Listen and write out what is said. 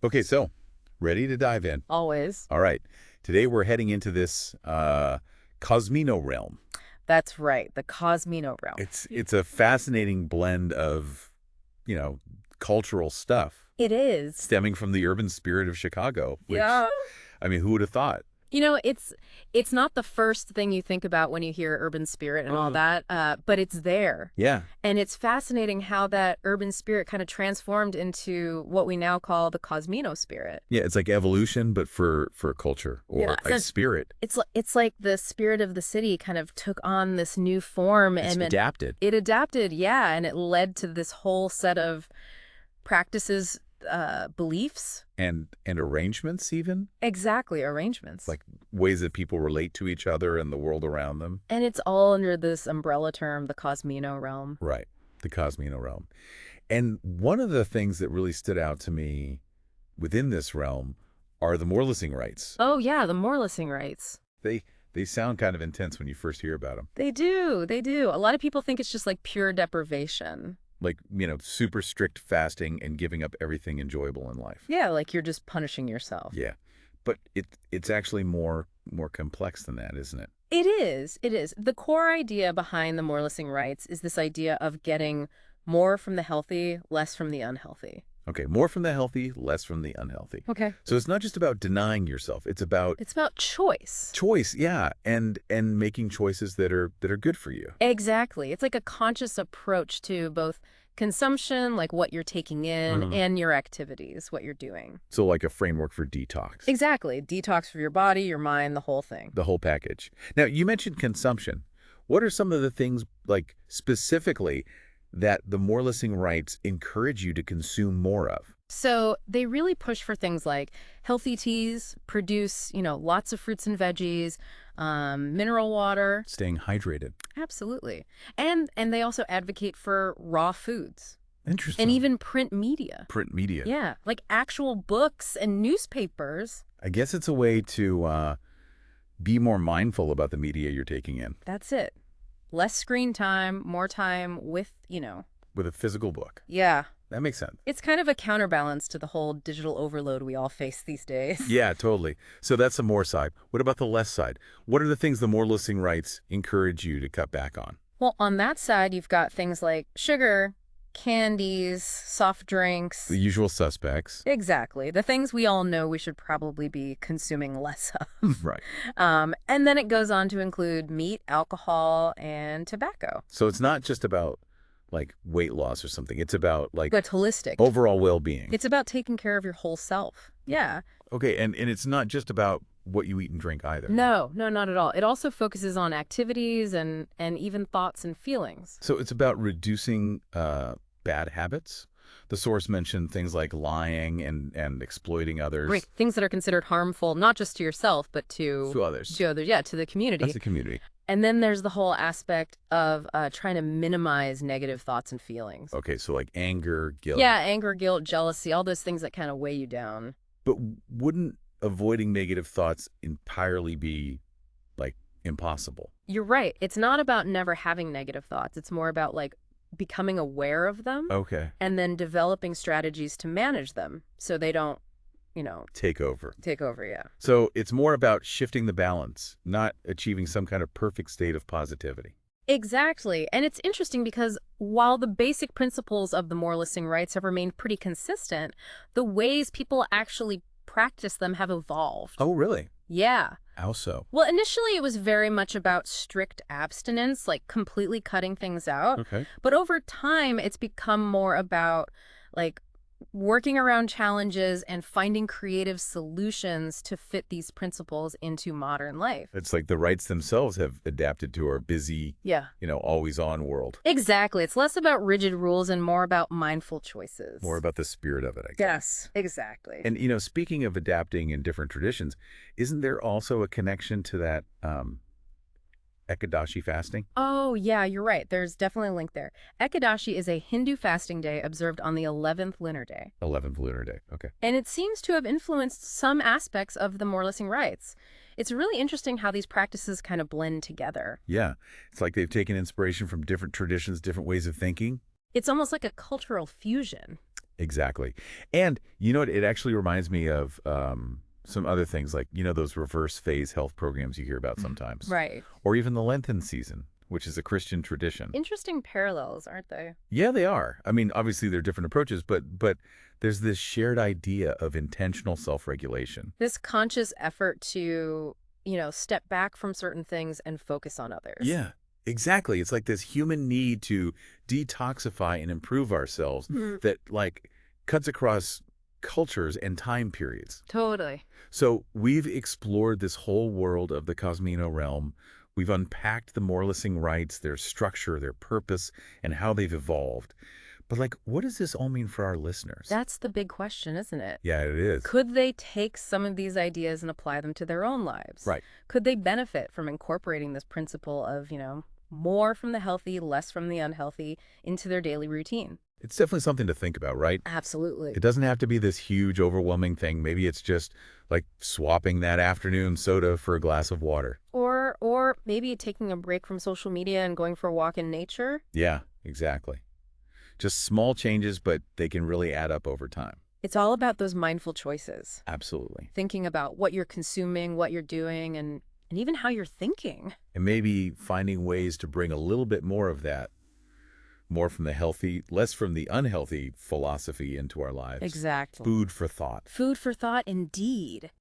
Okay, so ready to dive in. Always. All right. Today we're heading into this Cosmeno realm. That's right. The Cosmeno realm. It's a fascinating blend of, you know, cultural stuff It is. stemming from the urban spirit of Chicago, which, Yeah. I mean, who would have thought? It's not the first thing you think about when you hear urban spirit and all that, but it's there. Yeah. And it's fascinating how that urban spirit kind of transformed into what we now call the Cosmeno spirit. Yeah, it's like evolution, but for culture or Yeah. like spirit. It's like the spirit of the city kind of took on this new form It's and adapted. it adapted, yeah, and it led to this whole set of practices, beliefs. And arrangements even, Exactly, arrangements. like ways that people relate to each other and the world around them. And it's all under this umbrella term, the Cosmeno realm. Right. The Cosmeno realm. And one of the things that really stood out to me within this realm are the Morelessing Rites. Oh yeah, the Morelessing Rites. They sound kind of intense when you first hear about them. They do, they do. A lot of people think it's just like pure deprivation. Like, super strict fasting and giving up everything enjoyable in life. Yeah, like you're just punishing yourself. Yeah. But it's actually more complex than that, isn't it? It is, it is. The core idea behind the Morelessing Rites is this idea of getting more from the healthy, less from the unhealthy. Okay, more from the healthy, less from the unhealthy. Okay. So it's not just about denying yourself. It's about It's about choice. choice, yeah, and making choices that are good for you. Exactly. It's like a conscious approach to both consumption, like what you're taking in, and your activities, what you're doing. So like a framework for detox. Exactly. Detox for your body, your mind, the whole thing. The whole package. Now, you mentioned consumption. What are some of the things, like, specifically that the Morelessing Rites encourage you to consume more of? So they really push for things like healthy teas, produce, lots of fruits and veggies, mineral water. Staying hydrated. Absolutely. And they also advocate for raw foods Interesting. and even print media. Print media. Yeah, like actual books and newspapers. I guess it's a way to be more mindful about the media you're taking in. That's it. Less screen time, more time with. With a physical book. Yeah. That makes sense. It's kind of a counterbalance to the whole digital overload we all face these days. Yeah, totally. So that's the more side. What about the less side? What are the things the Morelessing Rites encourage you to cut back on? Well, on that side, you've got things like sugar, candies, soft drinks. The usual suspects. Exactly. The things we all know we should probably be consuming less of. Right. And then it goes on to include meat, alcohol, and tobacco. So it's not just about, like, weight loss or something. It's about, like, But holistic. overall well-being. It's about taking care of your whole self. Yeah. Okay, and it's not just about what you eat and drink either. No, not at all. It also focuses on activities and even thoughts and feelings. So it's about reducing bad habits. The source mentioned things like lying and exploiting others. Right. Things that are considered harmful, not just to yourself, but to others. to others. Yeah, to the community. That's the community. And then there's the whole aspect of trying to minimize negative thoughts and feelings. Okay, so like anger, guilt. Yeah, anger, guilt, jealousy, all those things that kind of weigh you down. But wouldn't avoiding negative thoughts entirely be, like, impossible? You're right. It's not about never having negative thoughts. It's more about like becoming aware of them Okay. and then developing strategies to manage them so they don't, Take over. take over. Yeah. So it's more about shifting the balance, not achieving some kind of perfect state of positivity. Exactly. And it's interesting because while the basic principles of the Morelessing Rites have remained pretty consistent, the ways people actually practice them have evolved. Oh, really? Yeah. How so? Well, initially it was very much about strict abstinence, like completely cutting things out. Okay. But over time, it's become more about like working around challenges and finding creative solutions to fit these principles into modern life. It's like the rites themselves have adapted to our busy, Yeah. always-on world. Exactly. It's less about rigid rules and more about mindful choices. More about the spirit of it, I guess. Yes, exactly. And, speaking of adapting in different traditions, isn't there also a connection to that Ekadashi fasting? Oh, yeah, you're right. There's definitely a link there. Ekadashi is a Hindu fasting day observed on the 11th lunar day. 11th lunar day. Okay. And it seems to have influenced some aspects of the Morelessing Rites. It's really interesting how these practices kind of blend together. Yeah. It's like they've taken inspiration from different traditions, different ways of thinking. It's almost like a cultural fusion. Exactly. And you know what? It actually reminds me of some other things like, those reverse phase health programs you hear about sometimes. Right. Or even the Lenten season, which is a Christian tradition. Interesting parallels, aren't they? Yeah, they are. I mean, obviously they're different approaches, but there's this shared idea of intentional self-regulation. This conscious effort to, step back from certain things and focus on others. Yeah, exactly. It's like this human need to detoxify and improve ourselves Mhm. that like cuts across cultures and time periods. Totally. So we've explored this whole world of the Cosmeno realm. We've unpacked the Morelessing rites, their structure, their purpose, and how they've evolved. But like, what does this all mean for our listeners? That's the big question, isn't it? Yeah, it is. Could they take some of these ideas and apply them to their own lives? Right. Could they benefit from incorporating this principle of, more from the healthy, less from the unhealthy into their daily routine? It's definitely something to think about, right? Absolutely. It doesn't have to be this huge, overwhelming thing. Maybe it's just like swapping that afternoon soda for a glass of water. Or maybe taking a break from social media and going for a walk in nature. Yeah, exactly. Just small changes, but they can really add up over time. It's all about those mindful choices. Absolutely. Thinking about what you're consuming, what you're doing, and even how you're thinking. And maybe finding ways to bring a little bit more of that, more from the healthy, less from the unhealthy philosophy into our lives. Exactly. Food for thought. Food for thought, indeed.